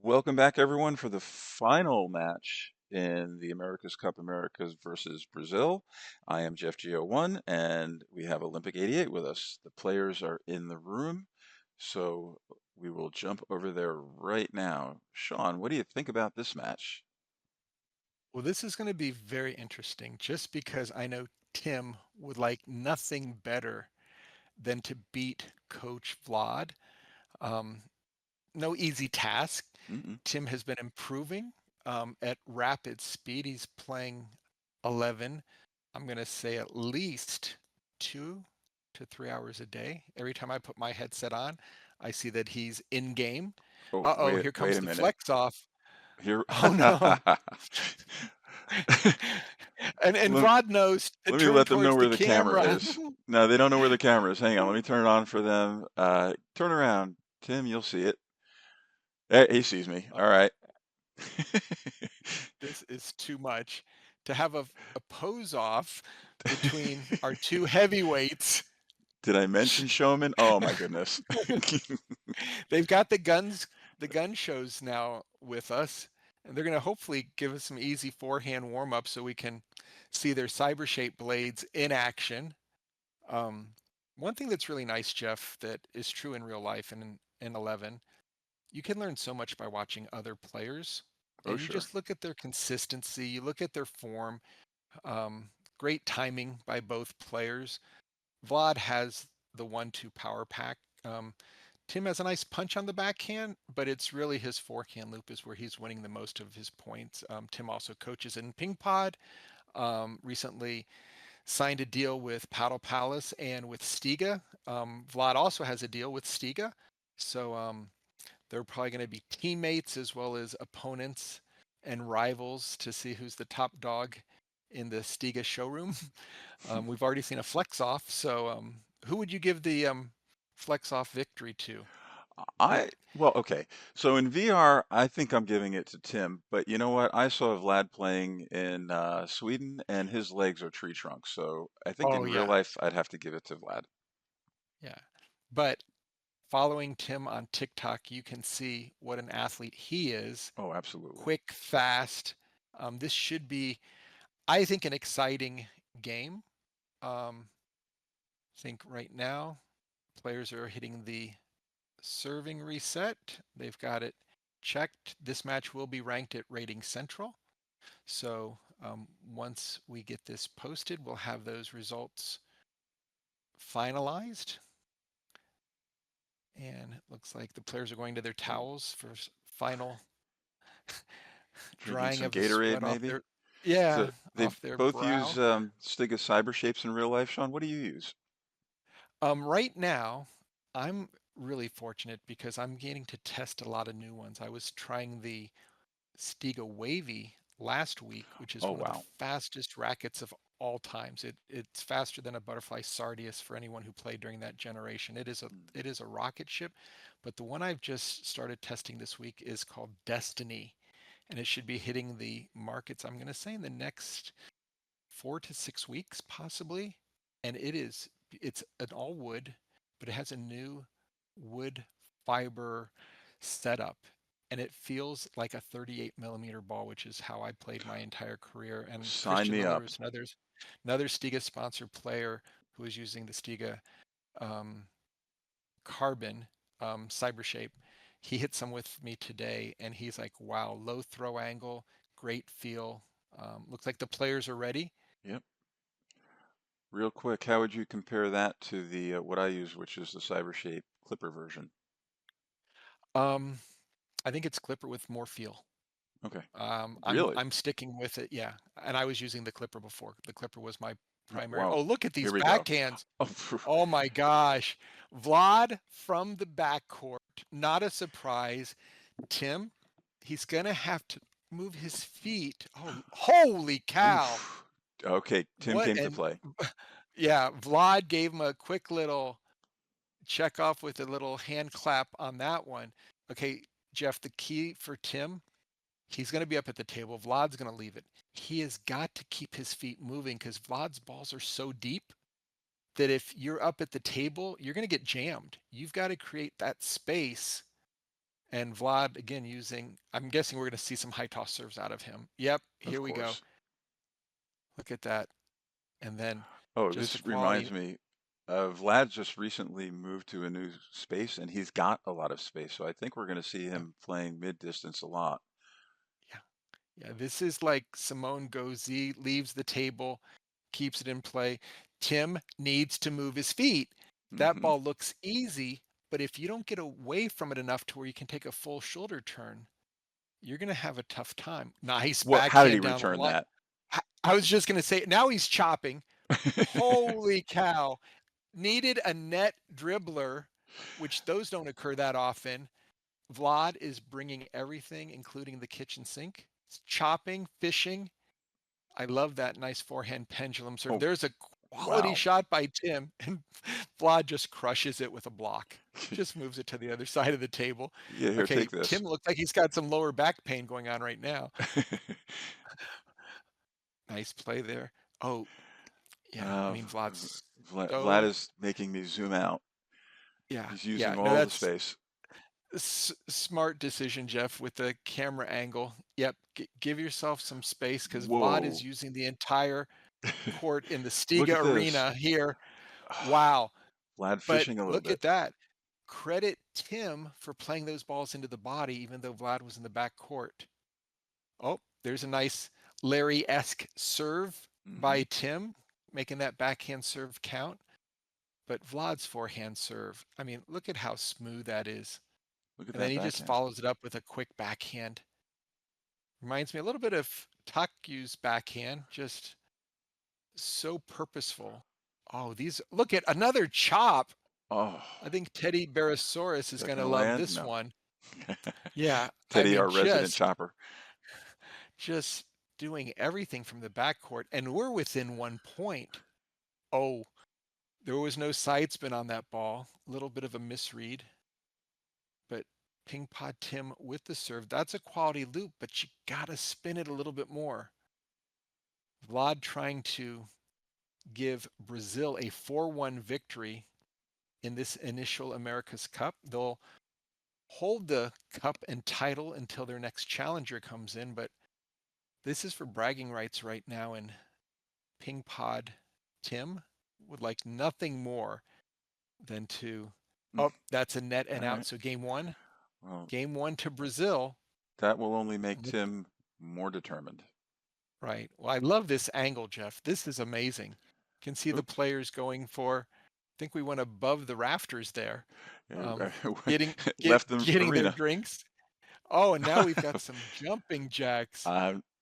Welcome back, everyone, for the final match in the America's Cup Americas versus Brazil. I am Jeff G01, and we have Olympic 88 with us. The players are in the room, so we will jump over there right now. Sean, what do you think about this match? Well, this is going to be very interesting just because I know Tim would like nothing better than to beat Coach Vlad. Um, no easy task. Mm-mm. Tim has been improving at rapid speed. He's playing 11, I'm going to say at least 2 to 3 hours a day. Every time I put my headset on, I see that he's in game. Oh, Uh-oh, wait, here wait comes a the minute. flex off. Here, Oh no. And let, Vlad knows to let me turn let them know towards the where the camera camera. is. No, they don't know where the camera is. Hang on, let me turn it on for them. Turn around, Tim, you'll see it. He sees me. All right. This is too much to have a pose off between our two heavyweights. Did I mention Showman? Oh my goodness. They've got the gun shows now with us, and they're going to hopefully give us some easy forehand warm up so we can see their cyber shape blades in action. Um, One thing that's really nice, Jeff, that is true in real life and in 11, you can learn so much by watching other players, Oh, and you sure. just look at their consistency, you look at their form. Great timing by both players. Vlad has the 1-2 power pack. Tim has a nice punch on the backhand, but it's really his forehand loop is where he's winning the most of his points. Tim also coaches in PingPod. Recently signed a deal with Paddle Palace and with Stiga. Vlad also has a deal with Stiga. So they're probably going to be teammates as well as opponents and rivals to see who's the top dog in the Stiga showroom. We've already seen a flex off. So who would you give the flex off victory to? Well, okay. So in VR, I think I'm giving it to Tim, but you know what? I saw Vlad playing in Sweden and his legs are tree trunks. So I think in Oh real yeah, life, I'd have to give it to Vlad. yeah. But following Tim on TikTok, you can see what an athlete he is. Oh, absolutely. Quick, fast. This should be, I think, an exciting game. I think right now players are hitting the serving reset. They've got it checked. This match will be ranked at Rating Central. So once we get this posted, we'll have those results finalized. And it looks like the players are going to their towels for final Drinking drying some of the Gatorade, sweat off maybe? their, yeah, So they off their both use brow. Stiga Cyber Shapes in real life. Sean, what do you use? Right now, I'm really fortunate because I'm getting to test a lot of new ones. I was trying the Stiga Wavy last week, which is Oh, one of the wow. fastest rackets of all times. It's faster than a butterfly Sardius for anyone who played during that generation. It is a rocket ship, but the one I've just started testing this week is called Destiny, and it should be hitting the markets, I'm going to say, in the next 4 to 6 weeks, possibly. And it's an all wood, but it has a new wood fiber setup. And it feels like a 38 millimeter ball, which is how I played my entire career. And Sign Christian me Miller up. is another Stiga sponsored player who is using the Stiga um, Carbon Cyber Shape. He hit some with me today, and he's like, "Wow, low throw angle, great feel. Looks like the players are ready." Yep. Real quick, how would you compare that to the what I use, which is the Cyber Shape Clipper version? Um, I think it's Clipper with more feel. Okay. I'm Really? I'm sticking with it, yeah. And I was using the Clipper before. The Clipper was my primary. Wow. Oh, look at Here these we go. backhands. Oh, phew. Oh my gosh. Vlad from the backcourt. Not a surprise. Tim, he's gonna have to move his feet. Oh, holy cow. Oof. Okay, Tim What came to and play. yeah, Vlad gave him a quick little check off with a little hand clap on that one. Okay, Jeff, the key for Tim He's going to be up at the table. Vlad's going to leave it. He has got to keep his feet moving because Vlad's balls are so deep that if you're up at the table, you're going to get jammed. You've got to create that space. And Vlad, again, I'm guessing we're going to see some high toss serves out of him. Yep, Of here we go. course. Look at that. And then Oh, just the this quality. reminds me, Vlad just recently moved to a new space and he's got a lot of space. So I think we're going to see Yeah, him playing mid distance a lot. yeah, yeah. This is like Simone goes, leaves the table, keeps it in play. Tim needs to move his feet. That Hmm. ball looks easy, but if you don't get away from it enough to where you can take a full shoulder turn, you're going to have a tough time. Nice How did he backhand down the return line. that? I was just going to say, now he's chopping. Holy cow. Needed a net dribbler, which those don't occur that often. Vlad is bringing everything, including the kitchen sink. It's chopping, fishing. I love that nice forehand pendulum serve. Oh, There's a quality wow. shot by Tim, and Vlad just crushes it with a block. Just moves it to the other side of the table. Yeah, here, Okay, take this. Tim looks like he's got some lower back pain going on right now. Nice play there. Oh, yeah. I Uh, mean, Vlad's Vlad so, is making me zoom out. yeah, He's yeah. using No, all the that's space. smart decision, Jeff, with the camera angle. Yep, give yourself some space because Vlad is Whoa. using the entire court in the Look Stiga at this. Arena here. Wow. Vlad But fishing a little look bit. at that. Credit Tim for playing those balls into the body, even though Vlad was in the back court. Oh, there's a nice Larry-esque serve Hmm. by Tim, making that backhand serve count. But Vlad's forehand serve, I mean, look at how smooth that is. Look at And then that he just backhand. follows it up with a quick backhand. Reminds me a little bit of Taku's backhand, just so purposeful. Oh, look at another chop. Oh, I think Teddy Barasaurus is is that going to going to love land? this No. one. Yeah, I Teddy, mean, our resident chopper. just doing everything from the backcourt, and we're within 1 point. Oh, there was no side spin on that ball. A little bit of a misread, but PingPodTim with the serve. That's a quality loop, but you gotta spin it a little bit more. Vlad trying to give Brazil a 4-1 victory in this initial America's Cup. They'll hold the cup and title until their next challenger comes in, but this is for bragging rights right now, and PingPod Tim would like nothing more than to. Mm. Oh, that's a net and All out. right. So Well, game one to Brazil. that will only make Look, Tim more determined. right. Well, I love this angle, Jeff. This is amazing. You can see the Oops. players going for. I think we went above the rafters there, Yeah, getting left the getting their arena. drinks. Oh, and now we've got some jumping jacks.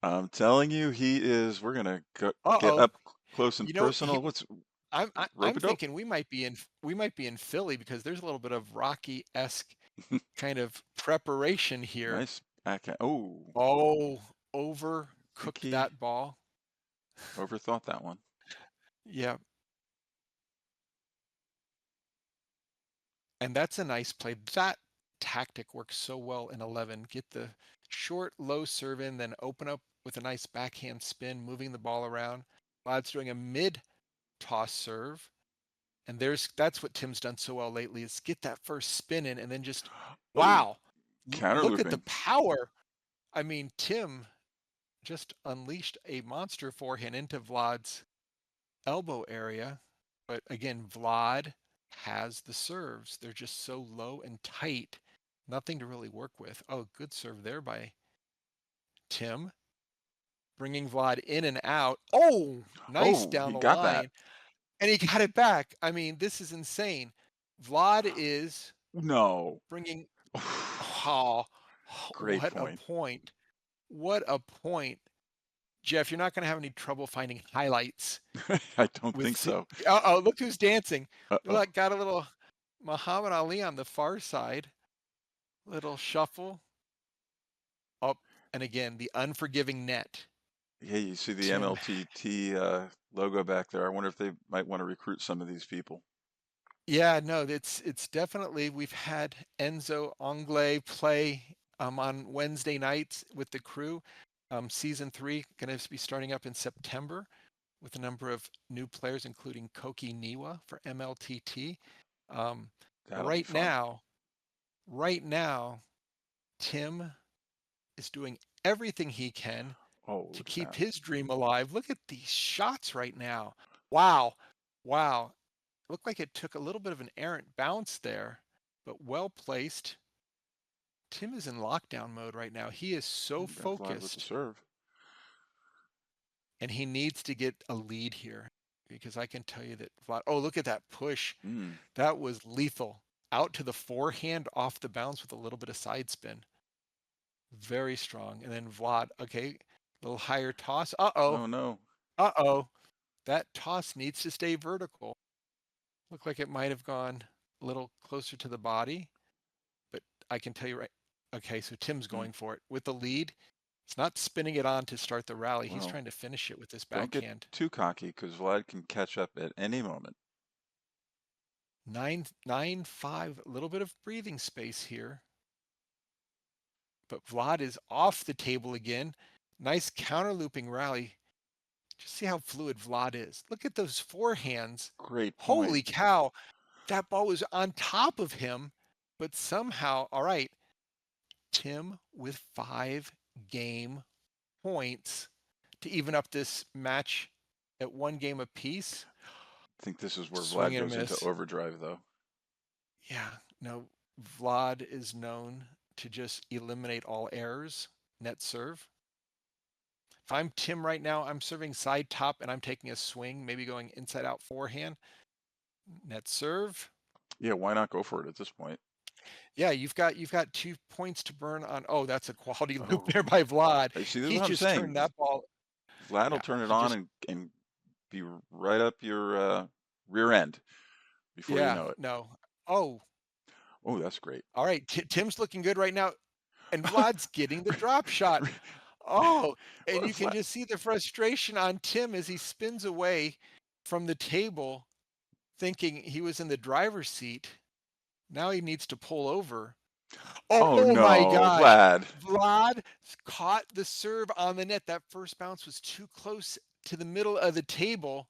I'm telling you, he is. We're gonna get Uh-oh. up close and You know, personal. What's I'm rope a dope? thinking we might be in Philly because there's a little bit of Rocky-esque kind of preparation here. Nice backhand. Oh, Oh, think overcooked he that ball. overthought that one. Yeah, and that's a nice play. That tactic works so well in 11. Get the short, low serve in, then open up with a nice backhand spin, moving the ball around. Vlad's doing a mid toss serve. And that's what Tim's done so well lately is get that first spin in and then just Oh, wow. counter Look at the looping. power. I mean, Tim just unleashed a monster forehand into Vlad's elbow area. But again, Vlad has the serves. They're just so low and tight. Nothing to really work with. Oh, good serve there by Tim. Bringing Vlad in and out. Oh, nice Oh, down he the got that. line. And he got it back. I mean, this is insane. Vlad is No. bringing. Oh, Great what a point. point. What a point. Jeff, you're not going to have any trouble finding highlights I don't with. think so. Oh, look who's dancing. Uh-oh. Look, got a little Muhammad Ali on the far side. Little shuffle. Up. And again, the unforgiving net. Hey, you see the Tim. MLTT logo back there. I wonder if they might want to recruit some of these people. Yeah, no, it's definitely we've had Enzo Anglais play on Wednesday nights with the crew. Season 3 going to be starting up in September with a number of new players, including Koki Niwa for MLTT. But That'll be fun. right now, Tim is doing everything he can Oh, to look at keep that. his dream alive. Look at these shots right now. Wow. Wow. Looked like it took a little bit of an errant bounce there, but well placed. Tim is in lockdown mode right now. He is so We got Vlad with the focused, serve. and he needs to get a lead here because I can tell you that Vlad. Oh, look at that push. Mm. That was lethal. Out to the forehand off the bounce with a little bit of side spin. Very strong. And then Vlad, okay, a little higher toss. Uh-oh. Oh no. Uh-oh. That toss needs to stay vertical. Looked like it might have gone a little closer to the body, but I can tell you right. Okay, so Tim's Mm. going for it with the lead. He's not spinning it on to start the rally. He's Well, trying to finish it with this don't get backhand. too cocky because Vlad can catch up at any moment. 9-5, a little bit of breathing space here. But Vlad is off the table again. Nice counter looping rally. Just see how fluid Vlad is. Look at those forehands. Great point. Holy cow. That ball was on top of him, but somehow, all right, Tim with 5 game points to even up this match at 1 game apiece. I think this is where Swing Vlad and a goes into miss. overdrive, though. Yeah, no, Vlad is known to just eliminate all errors. Net serve. If I'm Tim right now, I'm serving side top and I'm taking a swing, maybe going inside out forehand. Net serve. Yeah, why not go for it at this point? Yeah, you've got 2 points to burn on. Oh, that's a quality loop Oh, there by Vlad. see, this is He what I'm just saying. turned that ball. Vlad will Yeah, turn it he on just. and be right up your rear end before you Yeah, know it. no. Oh, Oh, that's great. all right. Tim's looking good right now, and Vlad's getting the drop shot. Oh, and Well, you can just see the frustration on Tim as he spins away from the table, thinking he was in the driver's seat. Now he needs to pull over. oh Oh my no, gosh. Vlad. Vlad caught the serve on the net. That first bounce was too close to the middle of the table.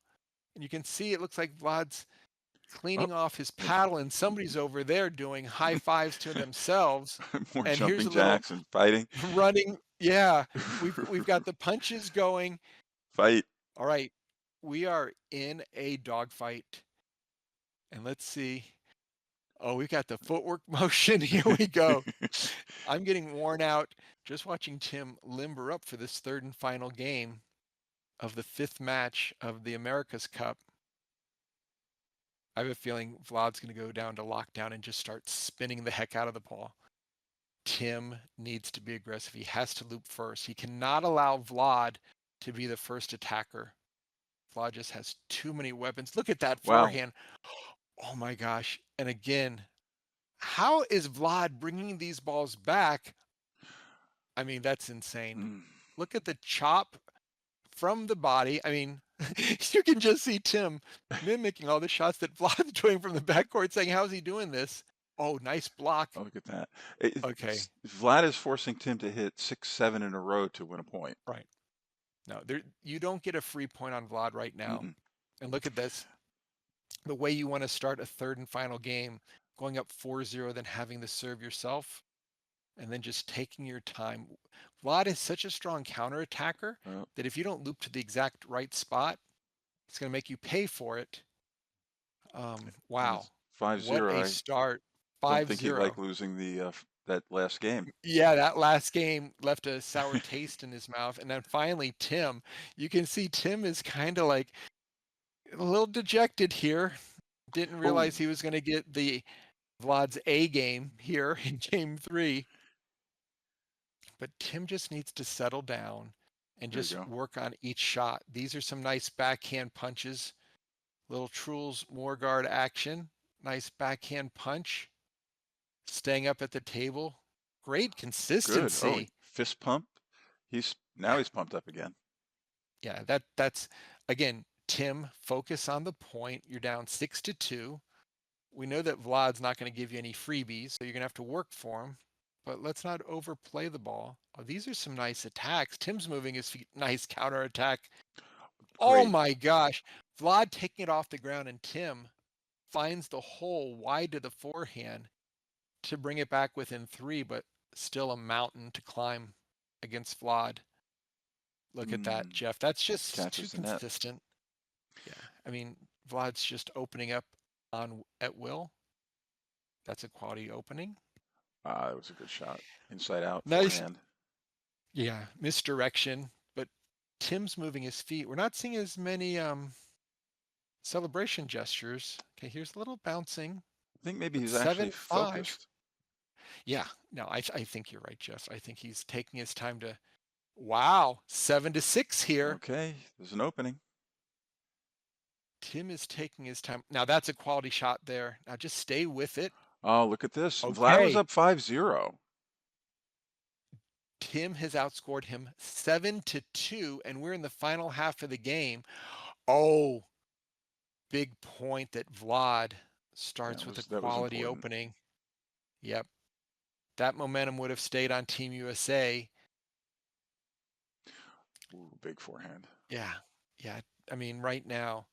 And you can see it looks like Vlad's Oh, cleaning off his more, paddle, and somebody's over there doing high fives to themselves. more And here's jumping a little jacks and fighting. running. Yeah, we've got the punches going. Fight. All right, we are in a dogfight. And let's see. Oh, we've got the footwork motion. Here we go. I'm getting worn out just watching Tim limber up for this third and final game of the 5th match of the America's Cup. I have a feeling Vlad's going to go down to lockdown and just start spinning the heck out of the ball. Tim needs to be aggressive. He has to loop first. He cannot allow Vlad to be the first attacker. Vlad just has too many weapons. Look at that Wow. forehand. Oh my gosh. And again, how is Vlad bringing these balls back? I mean, that's insane. Mm. Look at the chop from the body. I mean, you can just see Tim mimicking all the shots that Vlad's doing from the backcourt, saying, "How's he doing this?" Oh, nice block. Oh, look at that. Okay, Vlad is forcing Tim to hit 6, 7 in a row to win a point. right. No, there you don't get a free point on Vlad right now. Mm-mm. And look at this. The way you want to start a third and final game, going up 4-0, then having to serve yourself, and then just taking your time. Vlad is such a strong counterattacker Well, that if you don't loop to the exact right spot, it's going to make you pay for it. Wow. it's 5 What 0. a I start. don't Five think he liked zero. losing that last game. Yeah, that last game left a sour taste in his mouth. And then finally, Tim, you can see Tim is kind of like a little dejected here. Didn't Oh, realize he was going to get the Vlad's A game here in game 3. But Tim just needs to settle down and there you just go. work on each shot. These are some nice backhand punches. Little Truls Morgard action. Nice backhand punch. Staying up at the table. Great Good. Oh, consistency. fist pump. He's pumped up again. Yeah, that's again, Tim, focus on the point. You're down 6-2. We know that Vlad's not going to give you any freebies, so you're going to have to work for him. but let's not overplay the ball. Oh, these are some nice attacks. Tim's moving his feet. Nice counterattack. Oh Great. my gosh. Wlad taking it off the ground, and Tim finds the hole wide to the forehand to bring it back within 3, but still a mountain to climb against Wlad. Look at that, Mm, Jeff. That's just too catches the net. consistent. Yeah. I mean, Vlad's just opening up on at will. That's a quality opening. Ah, that was a good shot. Inside out Nice. forehand. Yeah, misdirection, but Tim's moving his feet. We're not seeing as many celebration gestures. Okay, here's a little bouncing, I think maybe but he's actually 7-5. focused. Yeah, no, I think you're right, Jeff. I think he's taking his time to. Wow, 7-6 here. Okay, there's an opening. Tim is taking his time. Now that's a quality shot there. Now just stay with it. Oh, look at this. Vlad was Okay, up 5-0. Tim has outscored him 7-2, and we're in the final half of the game. Oh, big point that Vlad starts with a That was quality important. opening. Yep, that momentum would have stayed on Team USA. Ooh, big forehand. Yeah, yeah. I mean, right now,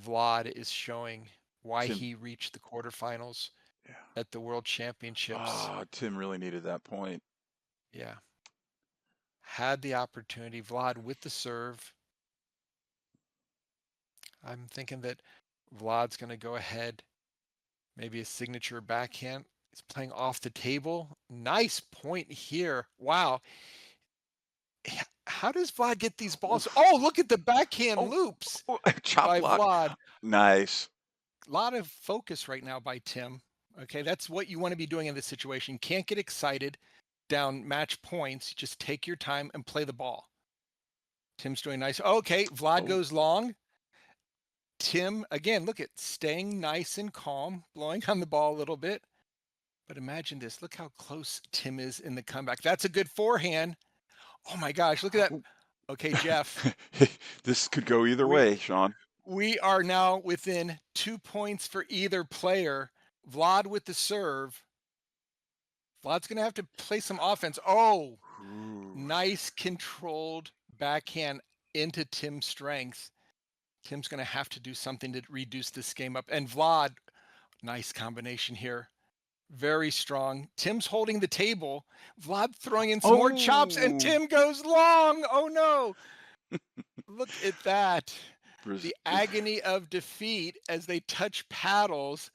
Vlad is showing why Tim, he reached the quarterfinals yeah. at the World Championships. Ah, Tim really needed that point. Yeah, had the opportunity. Vlad with the serve. I'm thinking that Vlad's going to go ahead. Maybe a signature backhand. He's playing off the table. Nice point here. Wow. How does Vlad get these balls? Oof. Oh, look at the backhand Oh, loops chop by block. Vlad. Nice. A lot of focus right now by Tim. Okay, that's what you want to be doing in this situation. Can't get excited down match points. Just take your time and play the ball. Tim's doing nice. Okay, Vlad Oh, goes long. Tim, again, look at staying nice and calm, blowing on the ball a little bit. But imagine this. Look how close Tim is in the comeback. That's a good forehand. Oh my gosh, look at that. ooh. Okay, Jeff, This could go either we way, Sean. we are now within 2 points for either player. Vlad with the serve. Vlad's going to have to play some offense. Oh, Ooh. nice controlled backhand into Tim's strength. Tim's going to have to do something to reduce this game up. And Vlad, nice combination here. Very strong. Tim's holding the table. Vlad throwing in some more chops, and Oh, Tim goes long. Oh no. Look at that. Braz- The agony of defeat as they touch paddles.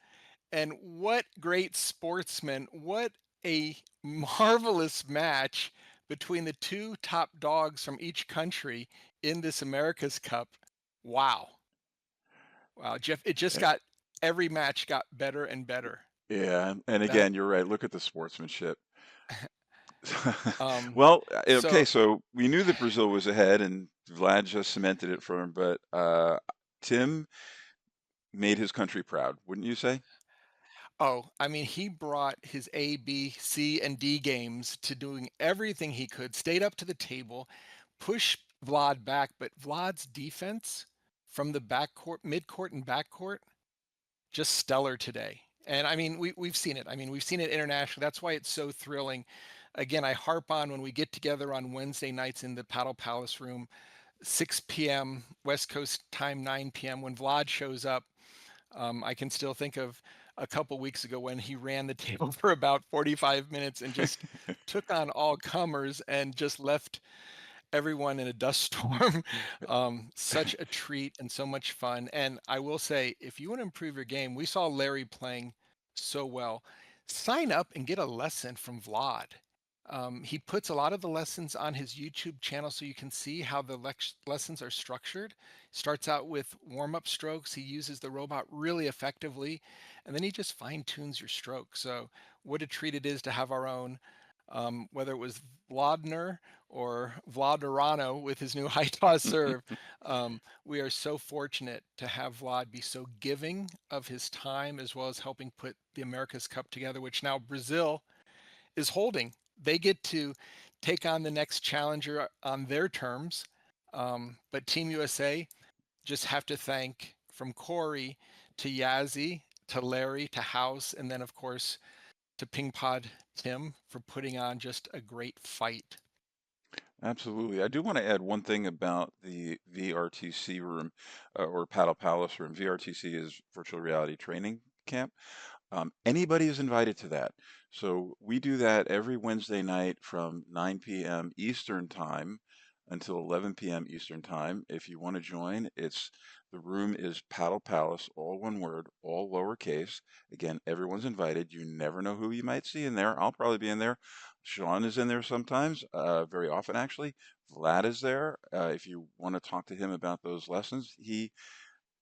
And what great sportsmen. What a marvelous match between the two top dogs from each country in this America's Cup. Wow. Wow, Jeff, it just got every match got better and better. yeah, and That again, you're right. Look at the sportsmanship. um Well, okay, so so we knew that Brazil was ahead, and Vlad just cemented it for him. But Tim made his country proud, wouldn't you say? Oh, I mean, he brought his A, B, C, and D games to doing everything he could, stayed up to the table, pushed Vlad back, but Vlad's defense from the backcourt, midcourt, and backcourt, just stellar today. And I mean, we've seen it. I mean, we've seen it internationally. That's why it's so thrilling. Again, I harp on when we get together on Wednesday nights in the Paddle Palace room, 6 p.m. West Coast time, 9 p.m. When Vlad shows up, I can still think of a couple weeks ago when he ran the table for about 45 minutes and just took on all comers and just left everyone in a dust storm. Such a treat and so much fun. And I will say, if you want to improve your game, we saw Larry playing so well. Sign up and get a lesson from Vlad. He puts a lot of the lessons on his YouTube channel so you can see how the lessons are structured. Starts out with warm up strokes. He uses the robot really effectively, and then he just fine tunes your stroke. So, what a treat it is to have our own, whether it was Vladner or Vladarano with his new high toss serve. We are so fortunate to have Vlad be so giving of his time as well as helping put the America's Cup together, which now Brazil is holding. They get to take on the next challenger on their terms. But Team USA just have to thank from Corey to Yazzie to Larry to House, and then of course to PingPod Tim for putting on just a great fight. Absolutely. I do want to add one thing about the VRTC room or Paddle Palace room. VRTC is virtual reality training camp. Anybody is invited to that. So we do that every Wednesday night from 9 p.m. Eastern Time until 11 p.m. Eastern Time. If you want to join, the room is Paddle Palace, all one word, all lowercase. Again, everyone's invited. You never know who you might see in there. I'll probably be in there. Sean is in there sometimes, very often actually. Vlad is there. If you want to talk to him about those lessons, he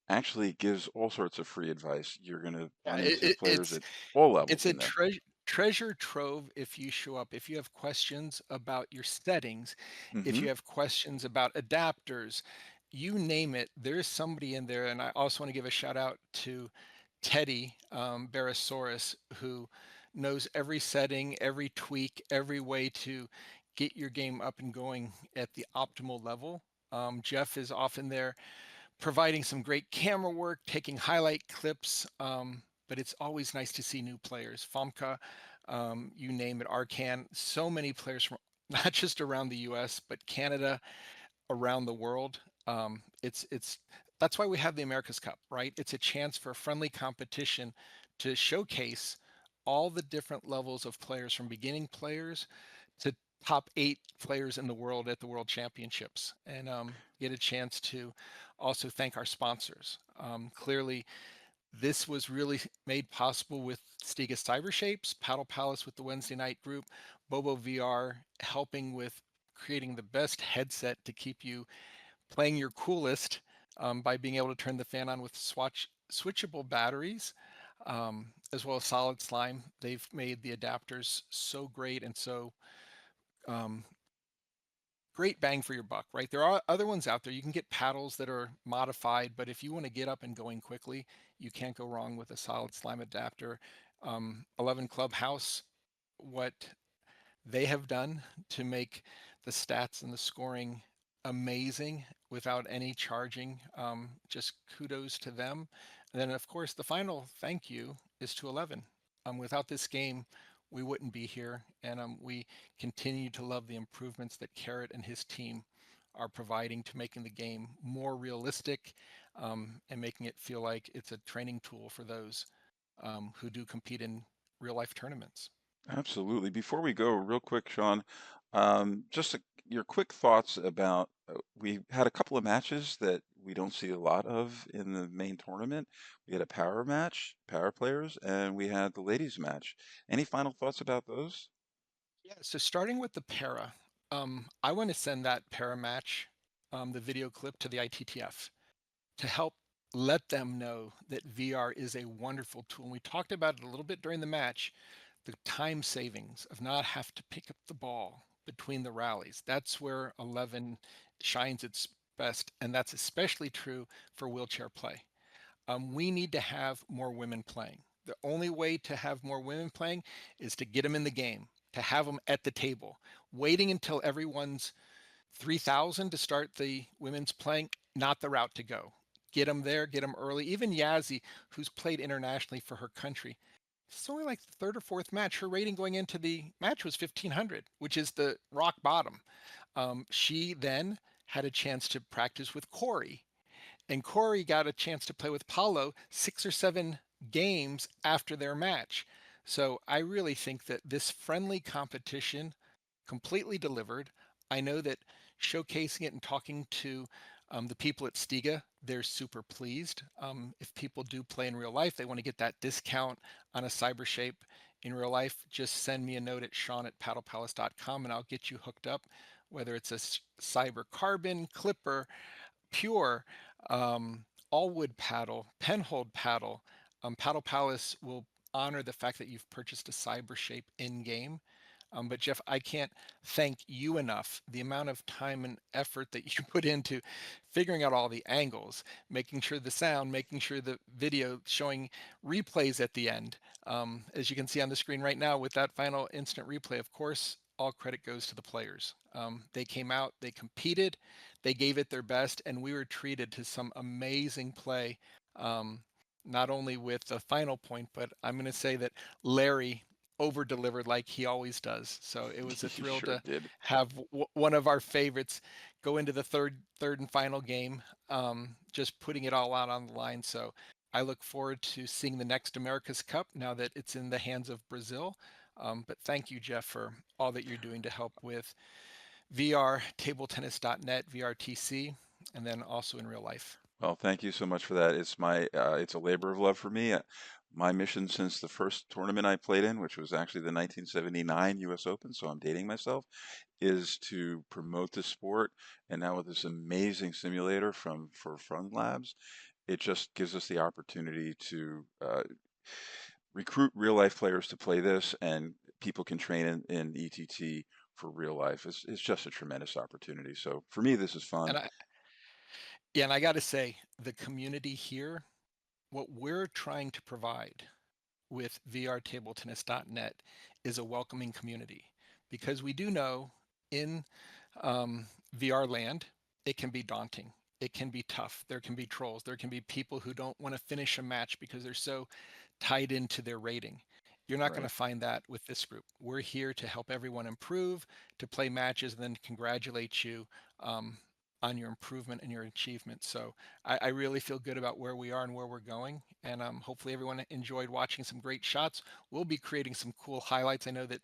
actually gives all sorts of free advice. You're going to Yeah, run into players it's at all it's levels a in there. treasure trove if you show up. If you have questions about your settings, if Hmm. you have questions about adapters, you name it, there's somebody in there. And I also want to give a shout out to Teddy Barasaurus, who knows every setting, every tweak, every way to get your game up and going at the optimal level. Jeff is often there providing some great camera work, taking highlight clips. But it's always nice to see new players. Famke, you name it, Arcan, so many players from not just around the US, but Canada, around the world. It's that's why we have the America's Cup, right? It's a chance for a friendly competition to showcase all the different levels of players, from beginning players to top 8 players in the world at the World Championships, and get a chance to also thank our sponsors. Clearly, this was really made possible with Stiga Cybershapes, Paddle Palace with the Wednesday night group, Bobo VR helping with creating the best headset to keep you playing your coolest, by being able to turn the fan on with switchable batteries, as well as Solid Slime. They've made the adapters so great and so um, great bang for your buck, right? There are other ones out there. You can get paddles that are modified, but if you want to get up and going quickly, you can't go wrong with a Solid Slime adapter. 11 Clubhouse, what they have done to make the stats and the scoring amazing without any charging. Just kudos to them. And then, of course, the final thank you is to 11. Without this game, we wouldn't be here. And we continue to love the improvements that Carrot and his team are providing to making the game more realistic, and making it feel like it's a training tool for those who do compete in real life tournaments. Absolutely. Before we go, real quick, Sean, your quick thoughts about we had a couple of matches that we don't see a lot of in the main tournament. We had a power match, power players, and we had the ladies match. Any final thoughts about those? Yeah, so starting with the para, I want to send that para match, the video clip to the ITTF to help let them know that VR is a wonderful tool. And we talked about it a little bit during the match, the time savings of not have to pick up the ball between the rallies. That's where 11 shines its best, and that's especially true for wheelchair play. We need to have more women playing. The only way to have more women playing is to get them in the game, to have them at the table. Waiting until everyone's 3,000 to start the women's playing, not the route to go. Get them there, get them early. Even Yazzie, who's played internationally for her country, it's only like the third or fourth match. Her rating going into the match was 1,500, which is the rock bottom. She then had a chance to practice with Corey, and Corey got a chance to play with Paulo 6 or 7 games after their match. So I really think that this friendly competition completely delivered. I know that showcasing it and talking to the people at Stiga, they're super pleased. If people do play in real life, they want to get that discount on a Cybershape in real life, just send me a note at sean@paddlepalace.com and I'll get you hooked up, whether it's a Cyber Carbon, Clipper, Pure, all wood paddle, penhold paddle. Paddle Palace will honor the fact that you've purchased a cyber shape in game. But Jeff, I can't thank you enough. The amount of time and effort that you put into figuring out all the angles, making sure the sound, making sure the video, showing replays at the end. As you can see on the screen right now with that final instant replay, of course, all credit goes to the players. They came out, they competed, they gave it their best, and we were treated to some amazing play. Um, Not only with the final point, but I'm going to say that Larry over delivered like he always does. So it was a He thrill sure to did. have one of our favorites go into the third and final game, just putting it all out on the line. So I look forward to seeing the next America's Cup now that it's in the hands of Brazil. But thank you, Jeff, for all that you're doing to help with VRTableTennis.net, VRTC, and then also in real life. Well, thank you so much for that. It's a labor of love for me. My mission since the first tournament I played in, which was actually the 1979 U.S. Open, so I'm dating myself, is to promote the sport. And now with this amazing simulator for Fun Labs, it just gives us the opportunity to recruit real life players to play this, and people can train in ETT for real life. It's just a tremendous opportunity. So for me, this is fun. And I, yeah, and I got to say, the community here, what we're trying to provide with VRTableTennis.net is a welcoming community, because we do know in VR land, it can be daunting. It can be tough. There can be trolls. There can be people who don't want to finish a match because they're so tied into their rating. You're not going Right. to find that with this group. We're here to help everyone improve, to play matches, and then congratulate you um, on your improvement and your achievement. So I really feel good about where we are and where we're going. And hopefully everyone enjoyed watching some great shots. We'll be creating some cool highlights. I know that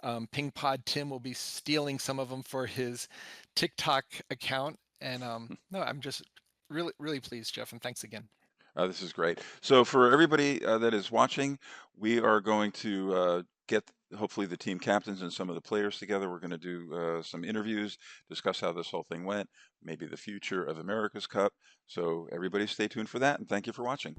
PingPodTim will be stealing some of them for his TikTok account. And no, I'm just really pleased, Jeff. And thanks again. This is great. So for everybody that is watching, we are going to get hopefully the team captains and some of the players together. We're going to do some interviews, discuss how this whole thing went, maybe the future of America's Cup. So everybody stay tuned for that, and thank you for watching.